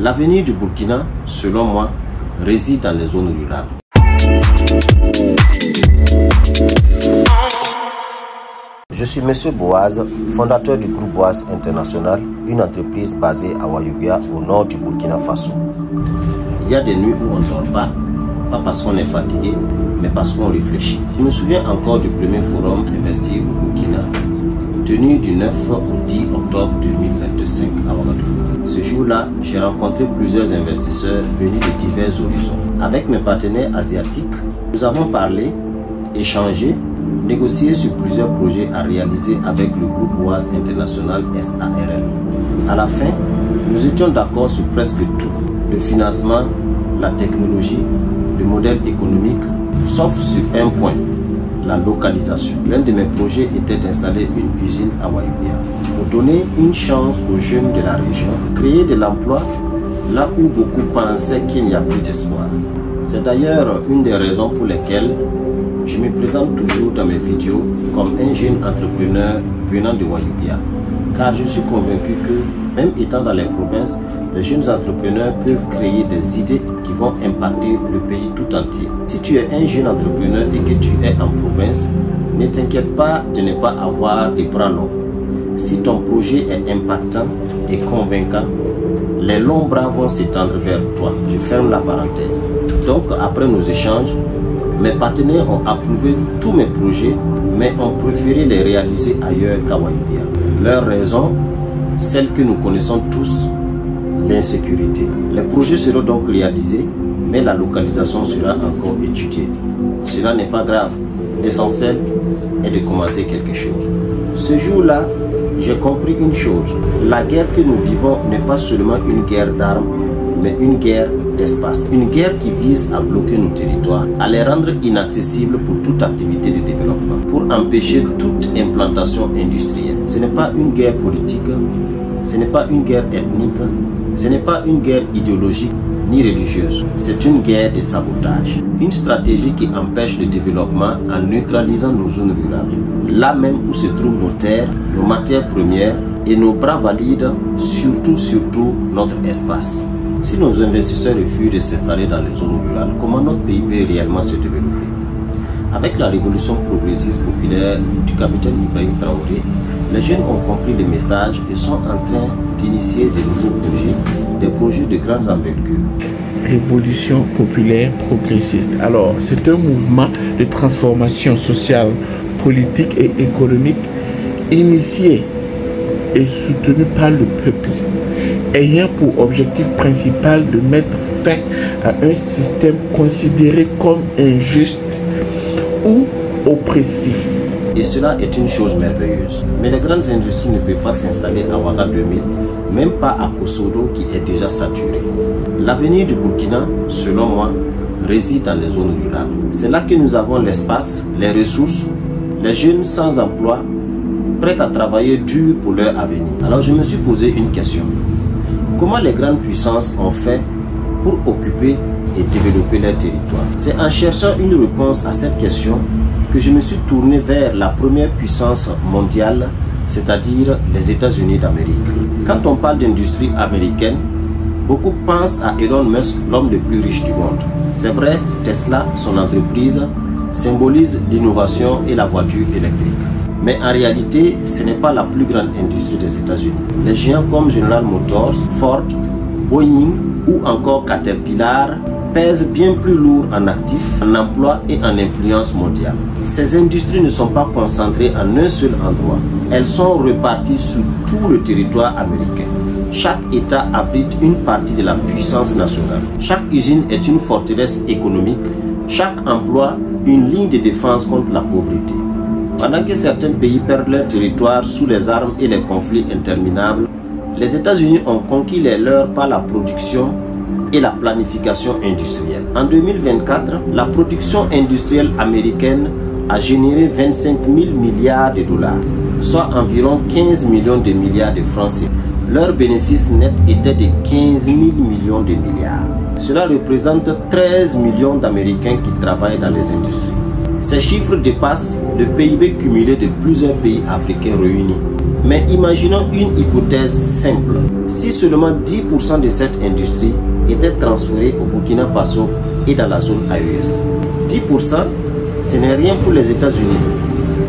L'avenir du Burkina, selon moi, réside dans les zones rurales. Je suis M. Boaz, fondateur du groupe Boaz International, une entreprise basée à Ouayouguia, au nord du Burkina Faso. Il y a des nuits où on ne dort pas parce qu'on est fatigué, mais parce qu'on réfléchit. Je me souviens encore du premier forum investi au Burkina, tenu du 9 au 10 octobre 2025 à Ouagadougou. Ce jour-là, j'ai rencontré plusieurs investisseurs venus de divers horizons. Avec mes partenaires asiatiques, nous avons parlé, échangé, négocié sur plusieurs projets à réaliser avec le groupe Boaz International SARL. À la fin, nous étions d'accord sur presque tout, le financement, la technologie, le modèle économique, sauf sur un point, la localisation. L'un de mes projets était d'installer une usine à Ouayouguia pour donner une chance aux jeunes de la région, créer de l'emploi là où beaucoup pensaient qu'il n'y a plus d'espoir. C'est d'ailleurs une des raisons pour lesquelles je me présente toujours dans mes vidéos comme un jeune entrepreneur venant de Ouayouguia, car je suis convaincu que, même étant dans les provinces, les jeunes entrepreneurs peuvent créer des idées qui vont impacter le pays tout entier. Si tu es un jeune entrepreneur et que tu es en province, ne t'inquiète pas de ne pas avoir des bras longs. Si ton projet est impactant et convaincant, les longs bras vont s'étendre vers toi. Je ferme la parenthèse. Donc, après nos échanges, mes partenaires ont approuvé tous mes projets, mais ont préféré les réaliser ailleurs qu'à Ouayouguia. Leur raison, celle que nous connaissons tous, l'insécurité. Les projets seront donc réalisés, mais la localisation sera encore étudiée. Cela n'est pas grave. L'essentiel est de commencer quelque chose. Ce jour-là, j'ai compris une chose. La guerre que nous vivons n'est pas seulement une guerre d'armes, mais une guerre d'espace. Une guerre qui vise à bloquer nos territoires, à les rendre inaccessibles pour toute activité de développement, pour empêcher toute implantation industrielle. Ce n'est pas une guerre politique, ce n'est pas une guerre ethnique, ce n'est pas une guerre idéologique ni religieuse. C'est une guerre de sabotage. Une stratégie qui empêche le développement en neutralisant nos zones rurales. Là même où se trouvent nos terres, nos matières premières et nos bras valides, surtout notre espace. Si nos investisseurs refusent de s'installer dans les zones rurales, comment notre pays peut réellement se développer? Avec la révolution progressiste populaire du capitaine Ibrahim Traoré, les jeunes ont compris le message et sont en train d'initier de nouveaux projets, des projets de grandes envergures. Révolution populaire progressiste. Alors, c'est un mouvement de transformation sociale, politique et économique initié et soutenu par le peuple, ayant pour objectif principal de mettre fin à un système considéré comme injuste ou oppressif. Et cela est une chose merveilleuse. Mais les grandes industries ne peuvent pas s'installer à Ouaga 2000, même pas à Kosodo qui est déjà saturé. L'avenir du Burkina, selon moi, réside dans les zones rurales. C'est là que nous avons l'espace, les ressources, les jeunes sans emploi, prêts à travailler dur pour leur avenir. Alors je me suis posé une question. Comment les grandes puissances ont fait pour occuper et développer leur territoire? C'est en cherchant une réponse à cette question que je me suis tourné vers la première puissance mondiale, c'est-à-dire les États-Unis d'Amérique. Quand on parle d'industrie américaine, beaucoup pensent à Elon Musk, l'homme le plus riche du monde. C'est vrai, Tesla, son entreprise, symbolise l'innovation et la voiture électrique. Mais en réalité, ce n'est pas la plus grande industrie des États-Unis. Les géants comme General Motors, Ford, Boeing ou encore Caterpillar pèsent bien plus lourd en actifs, en emploi et en influence mondiale. Ces industries ne sont pas concentrées en un seul endroit. Elles sont reparties sur tout le territoire américain. Chaque État abrite une partie de la puissance nationale. Chaque usine est une forteresse économique. Chaque emploi, une ligne de défense contre la pauvreté. Pendant que certains pays perdent leur territoire sous les armes et les conflits interminables, les États-Unis ont conquis les leurs par la production et la planification industrielle. En 2024, la production industrielle américaine a généré 25 000 milliards de dollars, soit environ 15 millions de milliards de francs CFA. Leur bénéfice net était de 15 000 millions de milliards. Cela représente 13 millions d'Américains qui travaillent dans les industries. Ces chiffres dépassent le PIB cumulé de plusieurs pays africains réunis. Mais imaginons une hypothèse simple. Si seulement 10% de cette industrie était transférée au Burkina Faso et dans la zone AES. 10%, ce n'est rien pour les États-Unis,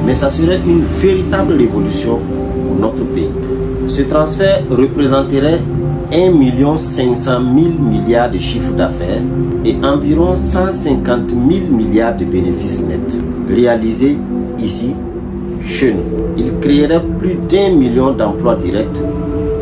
mais ça serait une véritable révolution pour notre pays. Ce transfert représenterait 1 500 000 milliards de chiffre d'affaires et environ 150 000 milliards de bénéfices nets réalisés ici, chez nous. Il créerait plus d'1 million d'emplois directs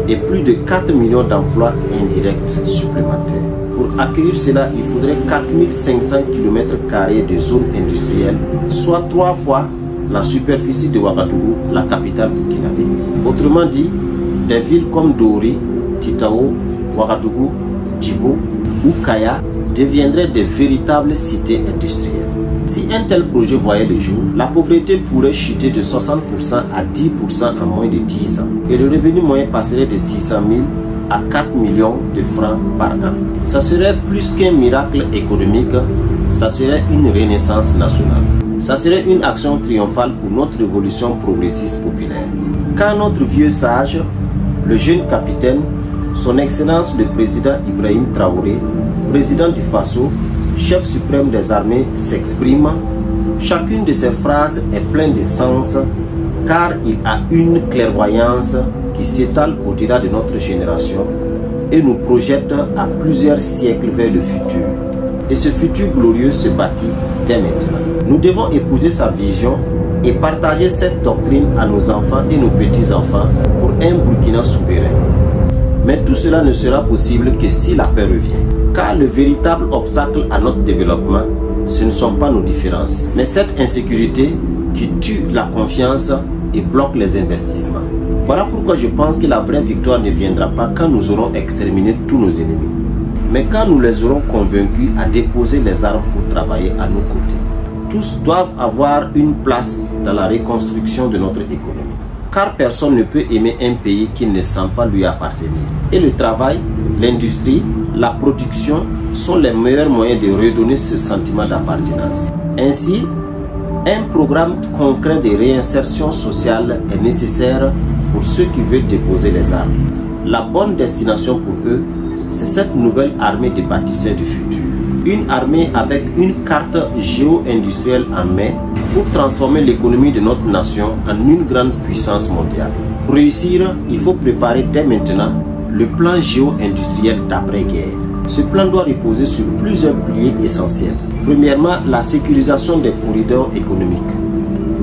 et plus de 4 millions d'emplois indirects supplémentaires. Pour accueillir cela, il faudrait 4500 km² de zones industrielles, soit 3 fois la superficie de Ouagadougou, la capitale burkinabé. Autrement dit, des villes comme Dori, Titao, Ouagadougou, Djibo ou Kaya deviendraient des véritables cités industrielles. Si un tel projet voyait le jour, la pauvreté pourrait chuter de 60% à 10% en moins de 10 ans et le revenu moyen passerait de 600 000 à 4 millions de francs par an. Ça serait plus qu'un miracle économique, ça serait une renaissance nationale. Ça serait une action triomphale pour notre révolution progressiste populaire. Quand notre vieux sage, le jeune capitaine, son Excellence le président Ibrahim Traoré, président du Faso, chef suprême des armées, s'exprime, chacune de ses phrases est pleine de sens car il a une clairvoyance qui s'étale au-delà de notre génération et nous projette à plusieurs siècles vers le futur. Et ce futur glorieux se bâtit dès maintenant. Nous devons épouser sa vision et partager cette doctrine à nos enfants et nos petits-enfants pour un Burkina souverain. Mais tout cela ne sera possible que si la paix revient. Car le véritable obstacle à notre développement, ce ne sont pas nos différences, mais cette insécurité qui tue la confiance et bloque les investissements. Voilà pourquoi je pense que la vraie victoire ne viendra pas quand nous aurons exterminé tous nos ennemis, mais quand nous les aurons convaincus à déposer les armes pour travailler à nos côtés. Tous doivent avoir une place dans la reconstruction de notre économie. Car personne ne peut aimer un pays qui ne sent pas lui appartenir. Et le travail, l'industrie, la production sont les meilleurs moyens de redonner ce sentiment d'appartenance. Ainsi, un programme concret de réinsertion sociale est nécessaire pour ceux qui veulent déposer les armes. La bonne destination pour eux, c'est cette nouvelle armée des bâtisseurs du futur. Une armée avec une carte géo-industrielle en main pour transformer l'économie de notre nation en une grande puissance mondiale. Pour réussir, il faut préparer dès maintenant le plan géo-industriel d'après-guerre. Ce plan doit reposer sur plusieurs piliers essentiels. Premièrement, la sécurisation des corridors économiques,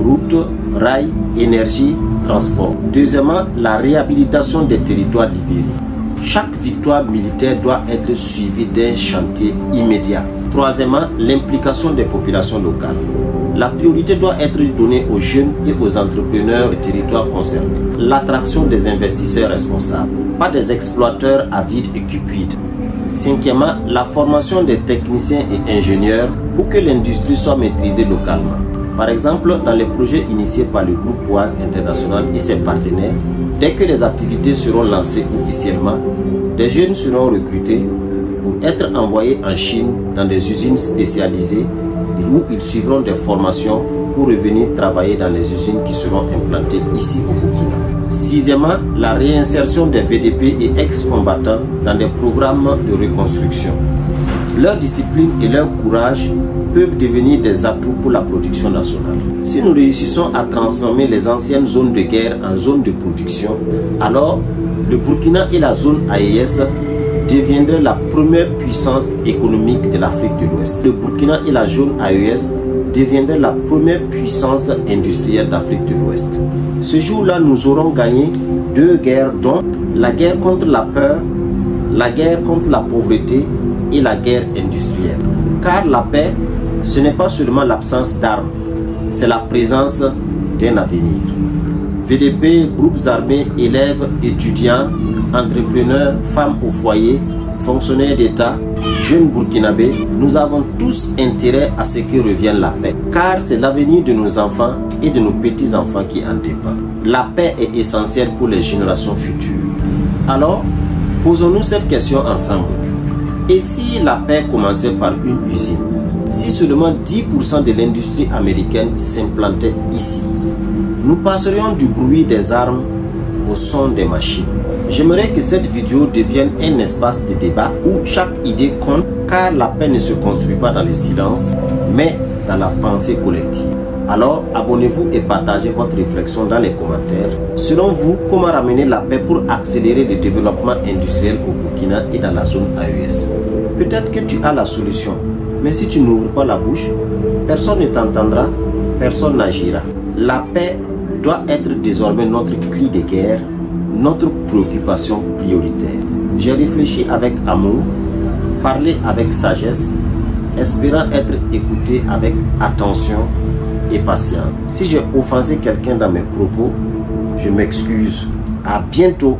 routes, rails, énergie, transport. Deuxièmement, la réhabilitation des territoires libérés. Chaque victoire militaire doit être suivie d'un chantier immédiat. Troisièmement, l'implication des populations locales. La priorité doit être donnée aux jeunes et aux entrepreneurs des territoires concernés. L'attraction des investisseurs responsables, pas des exploiteurs avides et cupides. Cinquièmement, la formation des techniciens et ingénieurs pour que l'industrie soit maîtrisée localement. Par exemple, dans les projets initiés par le groupe BOAS International et ses partenaires, dès que les activités seront lancées officiellement, des jeunes seront recrutés pour être envoyés en Chine dans des usines spécialisées où ils suivront des formations pour revenir travailler dans les usines qui seront implantées ici au Burkina. Sixièmement, la réinsertion des VDP et ex-combattants dans des programmes de reconstruction. Leur discipline et leur courage peuvent devenir des atouts pour la production nationale. Si nous réussissons à transformer les anciennes zones de guerre en zones de production, alors le Burkina et la zone AES deviendraient la première puissance économique de l'Afrique de l'Ouest. Le Burkina et la zone AES deviendraient la première puissance industrielle d'Afrique de l'Ouest. Ce jour-là, nous aurons gagné 2 guerres, dont la guerre contre la peur, la guerre contre la pauvreté et la guerre industrielle. Car la paix, ce n'est pas seulement l'absence d'armes, c'est la présence d'un avenir. VDP, groupes armés, élèves, étudiants, entrepreneurs, femmes au foyer, fonctionnaires d'État, jeunes burkinabés, nous avons tous intérêt à ce que revienne la paix. Car c'est l'avenir de nos enfants et de nos petits-enfants qui en dépend. La paix est essentielle pour les générations futures. Alors, posons-nous cette question ensemble. Et si la paix commençait par une usine? Si seulement 10% de l'industrie américaine s'implantait ici? Nous passerions du bruit des armes au son des machines. J'aimerais que cette vidéo devienne un espace de débat où chaque idée compte, car la paix ne se construit pas dans le silence, mais dans la pensée collective. Alors, abonnez-vous et partagez votre réflexion dans les commentaires. Selon vous, comment ramener la paix pour accélérer le développement industriel au Burkina et dans la zone AES? Peut-être que tu as la solution, mais si tu n'ouvres pas la bouche, personne ne t'entendra, personne n'agira. La paix doit être désormais notre cri de guerre, notre préoccupation prioritaire. J'ai réfléchi avec amour, parlé avec sagesse, espérant être écouté avec attention et patience. Si j'ai offensé quelqu'un dans mes propos, je m'excuse. À bientôt.